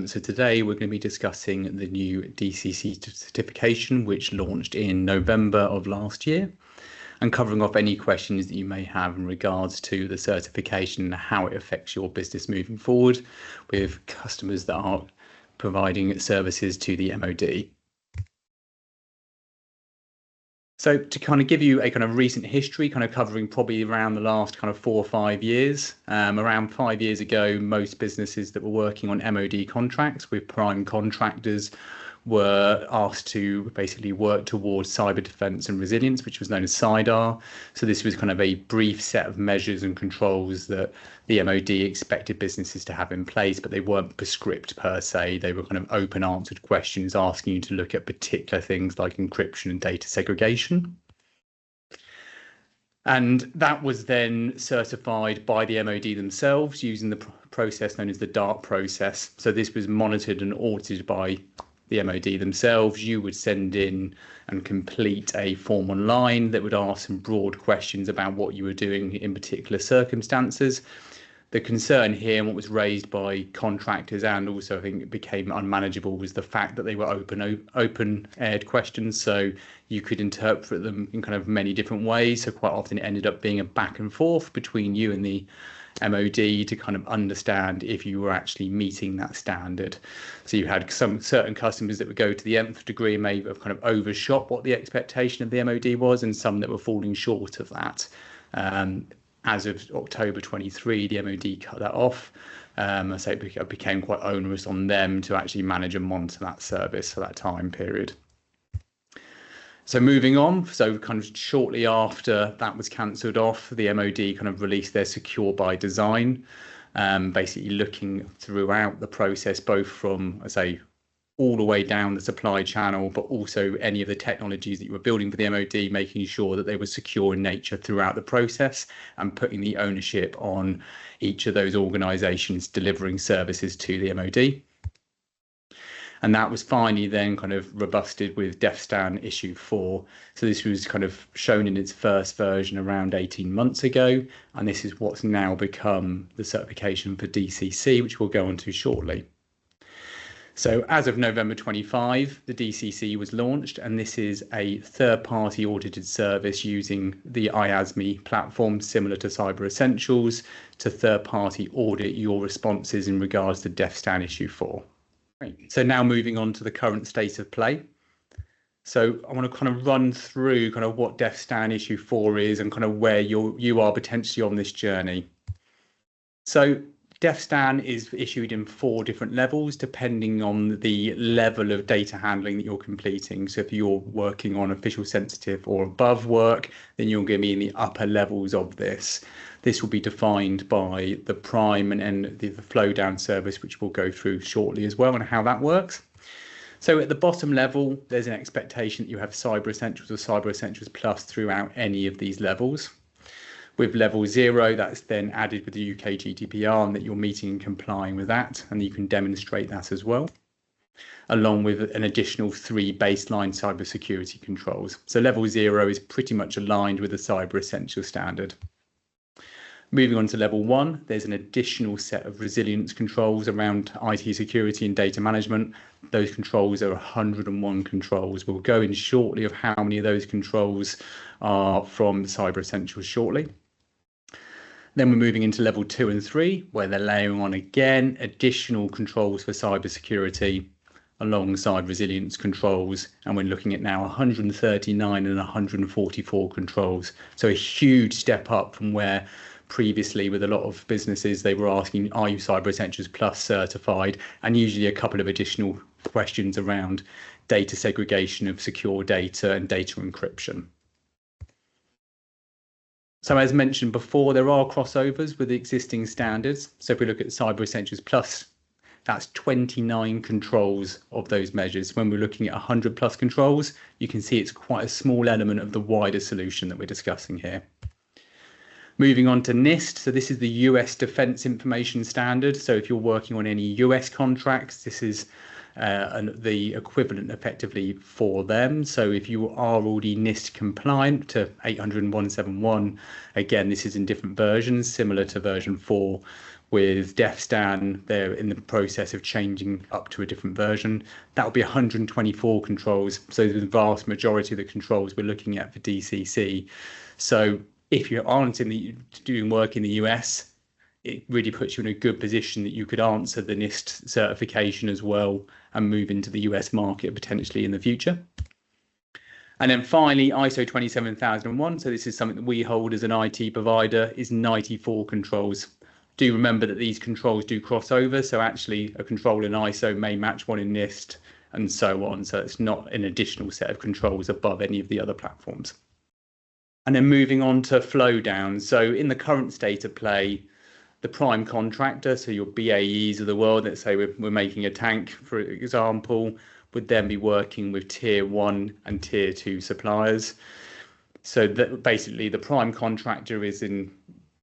So today we're going to be discussing the new DCC certification, which launched in November of last year, and covering off any questions that you may have in regards to the certification and how it affects your business moving forward with customers that are providing services to the MOD. So to kind of give you a kind of recent history, kind of covering probably around the last kind of 4 or 5 years, around 5 years ago, most businesses that were working on MOD contracts with prime contractors were asked to basically work towards cyber defense and resilience, which was known as CyDR. So this was kind of a brief set of measures and controls that the MOD expected businesses to have in place, but they weren't prescriptive per se. They were kind of open answered questions asking you to look at particular things like encryption and data segregation. And that was then certified by the MOD themselves using the process known as the DART process. So this was monitored and audited by the MOD themselves. You would send in and complete a form online that would ask some broad questions about what you were doing in particular circumstances. The concern here and what was raised by contractors, and also I think it became unmanageable, was the fact that they were open-aired questions, so you could interpret them in kind of many different ways. So quite often it ended up being a back and forth between you and the MOD to kind of understand if you were actually meeting that standard. So you had some certain customers that would go to the nth degree and may have kind of overshot what the expectation of the MOD was, and some that were falling short of that. As of October 23, the MOD cut that off. So it became quite onerous on them to actually manage and monitor that service for that time period. So moving on, so kind of shortly after that was cancelled off, the MOD kind of released their Secure by Design, basically looking throughout the process, both from, I say, all the way down the supply channel, but also any of the technologies that you were building for the MOD, making sure that they were secure in nature throughout the process and putting the ownership on each of those organisations delivering services to the MOD. And that was finally then kind of robusted with DEFSTAN issue 4. So this was kind of shown in its first version around 18 months ago. And this is what's now become the certification for DCC, which we'll go on to shortly. So as of November 25, the DCC was launched, and this is a third-party audited service using the IASME platform, similar to Cyber Essentials, to third-party audit your responses in regards to DEFSTAN issue 4. So now moving on to the current state of play. So I want to kind of run through kind of what DEFSTAN issue 4 is and kind of where you are potentially on this journey. So DEFSTAN is issued in 4 different levels depending on the level of data handling that you're completing. So if you're working on official sensitive or above work, then you're going to be in the upper levels of this. This will be defined by the prime and the flow down service, which we'll go through shortly as well, and how that works. So at the bottom level, there's an expectation that you have Cyber Essentials or Cyber Essentials Plus throughout any of these levels. With level 0, that's then added with the UK GDPR and that you're meeting and complying with that, and you can demonstrate that as well, along with an additional 3 baseline cybersecurity controls. So level 0 is pretty much aligned with the Cyber Essentials standard. Moving on to level 1, there's an additional set of resilience controls around IT security and data management. Those controls are 101 controls. We'll go in shortly of how many of those controls are from Cyber Essentials shortly. Then we're moving into level 2 and 3, where they're layering on again additional controls for cybersecurity alongside resilience controls, and we're looking at now 139 and 144 controls. So a huge step up from where previously with a lot of businesses they were asking, are you Cyber Essentials Plus certified, and usually a couple of additional questions around data segregation of secure data and data encryption. So as mentioned before, there are crossovers with the existing standards. So if we look at Cyber Essentials Plus, that's 29 controls of those measures. When we're looking at 100 plus controls, you can see it's quite a small element of the wider solution that we're discussing here. Moving on to NIST, so this is the US Defense Information Standard. So if you're working on any US contracts, this is the equivalent effectively for them. So if you are already NIST compliant to 800 and 171, again, this is in different versions, similar to version 4 With DefStan, they're in the process of changing up to a different version. That will be 124 controls. So the vast majority of the controls we're looking at for DCC. So if you aren't doing work in the US, it really puts you in a good position that you could answer the NIST certification as well and move into the US market potentially in the future. And then finally, ISO 27001. So this is something that we hold as an IT provider, is 94 controls. Do remember that these controls do cross over. So actually a control in ISO may match one in NIST and so on. So it's not an additional set of controls above any of the other platforms. And then moving on to flow down. So in the current state of play, the prime contractor, so your BAEs of the world, let's say we're making a tank, for example, would then be working with tier 1 and tier 2 suppliers. So that basically the prime contractor is in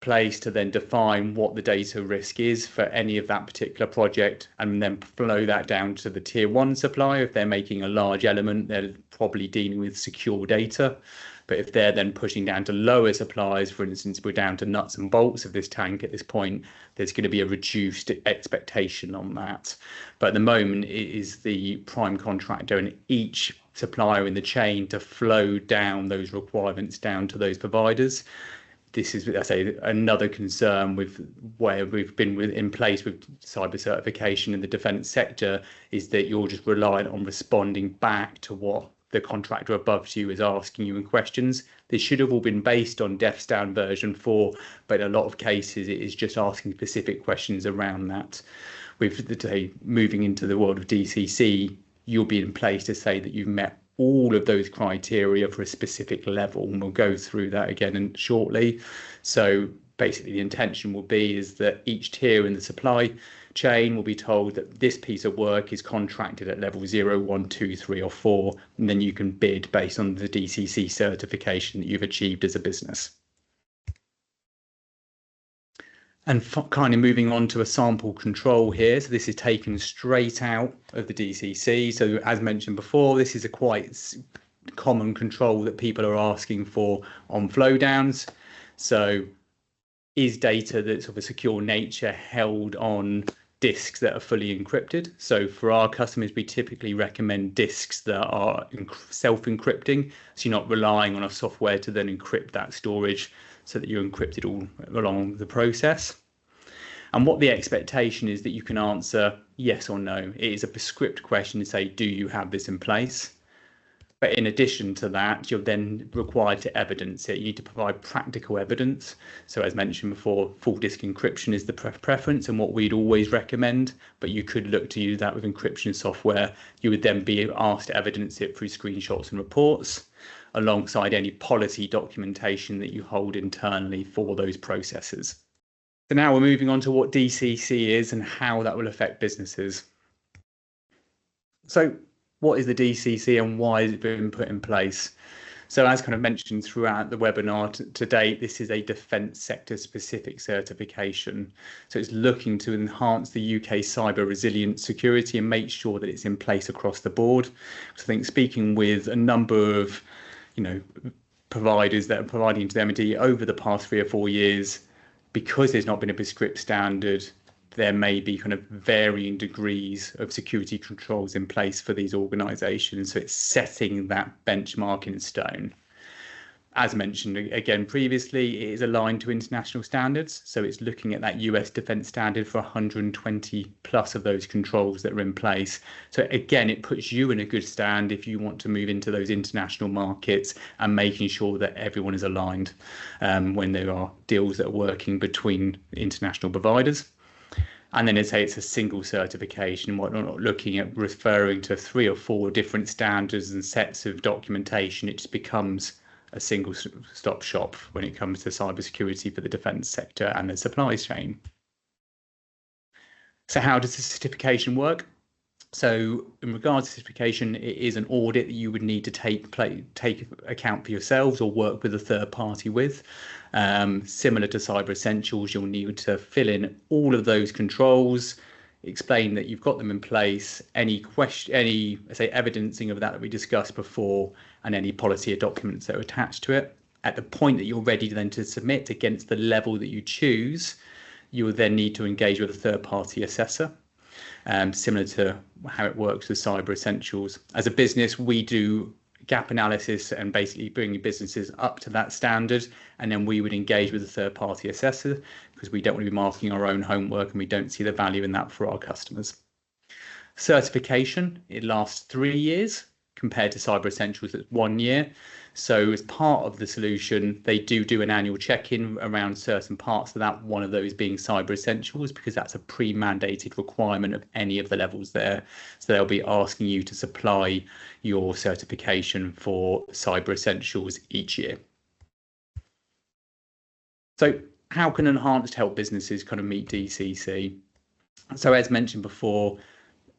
place to then define what the data risk is for any of that particular project, and then flow that down to the tier 1 supplier. If they're making a large element, they're probably dealing with secure data. But if they're then pushing down to lower suppliers, for instance, we're down to nuts and bolts of this tank at this point, there's going to be a reduced expectation on that. But at the moment, it is the prime contractor and each supplier in the chain to flow down those requirements down to those providers. This is, I say, another concern with where we've been in place with cyber certification in the defence sector, is that you're just reliant on responding back to what the contractor above you is asking you in questions. This should have all been based on DefStan version 4, but in a lot of cases it is just asking specific questions around that. With today moving into the world of DCC, you'll be in place to say that you've met all of those criteria for a specific level, and we'll go through that again shortly. So basically the intention will be is that each tier in the supply chain will be told that this piece of work is contracted at level 0, 1, 2, 3 or 4, and then you can bid based on the DCC certification that you've achieved as a business. And kind of moving on to a sample control here. So this is taken straight out of the DCC. So as mentioned before, this is a quite common control that people are asking for on flow downs. So is data that's of a secure nature held on disks that are fully encrypted? So for our customers, we typically recommend disks that are self-encrypting. So you're not relying on a software to then encrypt that storage, so that you're encrypted all along the process. And what the expectation is that you can answer yes or no. It is a prescriptive question to say, do you have this in place? But in addition to that, you're then required to evidence it. You need to provide practical evidence. So as mentioned before, full disk encryption is the preference and what we'd always recommend, but you could look to use that with encryption software. You would then be asked to evidence it through screenshots and reports, alongside any policy documentation that you hold internally for those processes. So now we're moving on to what DCC is and how that will affect businesses. So what is the DCC and why has it been put in place? So as kind of mentioned throughout the webinar to date, this is a defence sector specific certification. So it's looking to enhance the UK cyber resilience security and make sure that it's in place across the board. So I think speaking with a number of providers that are providing to the MOD over the past 3 or 4 years, because there's not been a prescriptive standard, there may be kind of varying degrees of security controls in place for these organisations. So it's setting that benchmark in stone. As mentioned again previously, it is aligned to international standards. So it's looking at that US defence standard for 120 plus of those controls that are in place. So again, it puts you in a good stand if you want to move into those international markets and making sure that everyone is aligned when there are deals that are working between international providers. And then it's a single certification. We're not looking at referring to 3 or 4 different standards and sets of documentation. It just becomes a single stop shop when it comes to cybersecurity for the defence sector and the supply chain. So how does the certification work? So in regards to certification, it is an audit that you would need to take account for yourselves or work with a third party with. Similar to Cyber Essentials, you'll need to fill in all of those controls, explain that you've got them in place, any evidencing of that we discussed before, and any policy or documents that are attached to it. At the point that you're ready then to submit against the level that you choose, You will then need to engage with a third-party assessor, similar to how it works with Cyber Essentials. As a business, we do gap analysis and basically bringing businesses up to that standard, and then we would engage with a third-party assessor because we don't want to be marking our own homework and we don't see the value in that for our customers. Certification, it lasts 3 years compared to Cyber Essentials at 1 year. So as part of the solution, they do an annual check-in around certain parts of that, one of those being Cyber Essentials, because that's a pre-mandated requirement of any of the levels there. So they'll be asking you to supply your certification for Cyber Essentials each year. So how can Enhanced help businesses kind of meet DCC? So as mentioned before,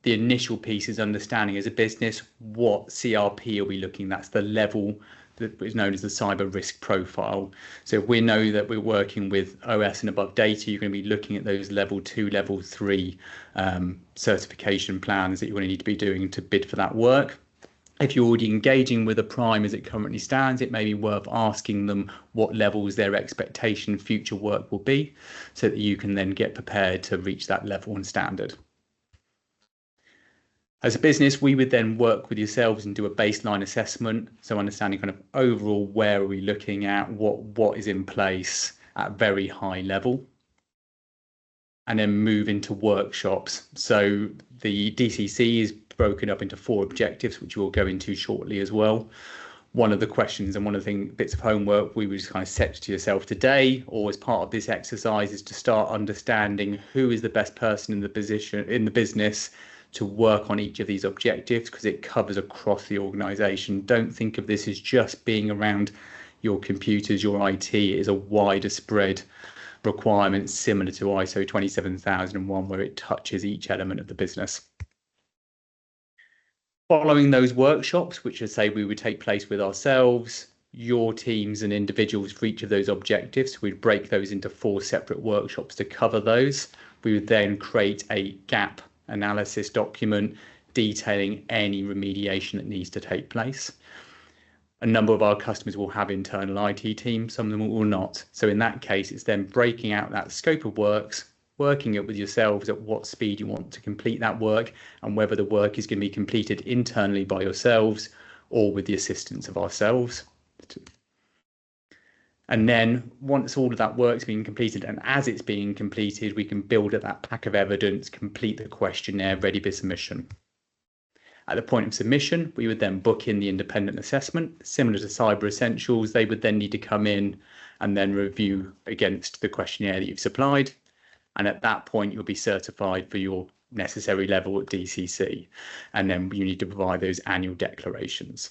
the initial piece is understanding as a business what CRP are we looking at. That's the level that is known as the cyber risk profile. So if we know that we're working with OS and above data, you're going to be looking at those level 2, level 3 certification plans that you're going to need to be doing to bid for that work. If you're already engaging with a prime as it currently stands, it may be worth asking them what levels their expectation future work will be so that you can then get prepared to reach that level and standard. As a business, we would then work with yourselves and do a baseline assessment. So understanding kind of overall, where are we looking at, what is in place at a very high level, and then move into workshops. So the DCC is broken up into 4 objectives, which we'll go into shortly as well. One of the questions and one of the bits of homework we would just kind of set to yourself today, or as part of this exercise, is to start understanding who is the best person in the business to work on each of these objectives, because it covers across the organization. Don't think of this as just being around your computers, your IT. It is a wider spread requirement similar to ISO 27001, where it touches each element of the business. Following those workshops, which I say we would take place with ourselves, your teams and individuals for each of those objectives, we'd break those into 4 separate workshops to cover those. We would then create a gap analysis document detailing any remediation that needs to take place. A number of our customers will have internal IT teams, some of them will not. So in that case, it's then breaking out that scope of works, working it with yourselves at what speed you want to complete that work, and whether the work is going to be completed internally by yourselves or with the assistance of ourselves. And then once all of that work's been completed, and as it's being completed, we can build up that pack of evidence, complete the questionnaire, ready for submission. At the point of submission, we would then book in the independent assessment. Similar to Cyber Essentials, they would then need to come in and then review against the questionnaire that you've supplied. And at that point, you'll be certified for your necessary level at DCC. And then you need to provide those annual declarations.